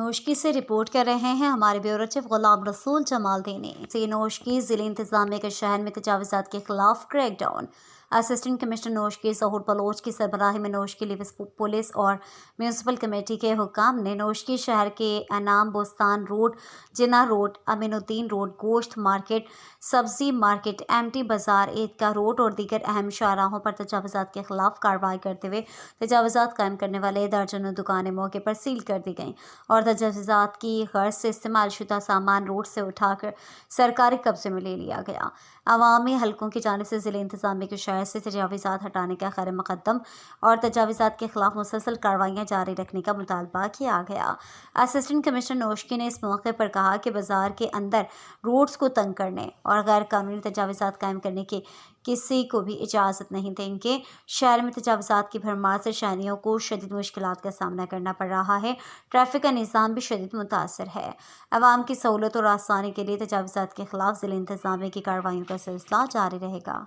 नोशकी से रिपोर्ट कर रहे हैं हमारे ब्यूरो चीफ गुलाम रसूल जमालदीनी। नोशकी ज़िले इंतजामिया के शहर में तजावुज़ात के खिलाफ क्रैकडाउन। असिस्टेंट कमिश्नर नोशकी ज़हूर बलोच की सरबराही में नोशकी लिविस पुलिस और म्यूनसिपल कमेटी के हुक्काम ने नोशकी शहर के अनाम बोस्तान रोड, जिना रोड, अमीनुद्दीन रोड, गोश्त मार्केट, सब्जी मार्केट, एमटी बाजार, ईदगाह रोड और दीगर अहम शाहराहों पर तजावुज़ात के खिलाफ कार्रवाई करते हुए तजावुज़ात कायम करने वाले दर्जनों दुकानें मौके पर सील कर दी गईं और तजावुज़ात की गर्ज से इस्तेमाल शुदा सामान रोड से उठाकर सरकारी कब्जे में ले लिया गया। अवामी हलकों की जानिब से ज़िले इंतजामिया के शहर से तजावुज़ात हटाने का खैर मुकद्दम और तजावुज़ात के खिलाफ मुसलसल कार्रवाइयाँ जारी रखने का मुतालबा किया गया। असिस्टेंट कमिश्नर नोशकी ने इस मौके पर कहा कि बाजार के अंदर रोड्स को तंग करने और गैर कानूनी तजावुज़ात कायम करने की किसी को भी इजाज़त नहीं देंगे। शहर में तजावुज़ात की भरमार से शहरियों को शदीद मुश्किलात का सामना करना पड़ रहा है। ट्रैफिक का निज़ाम भी शदीद मुतासर है। अवाम की सहूलत और आसानी के लिए तजावुज़ात के खिलाफ ज़िले इंतजामिया की कार्रवाइयों का सिलसिला जारी रहेगा।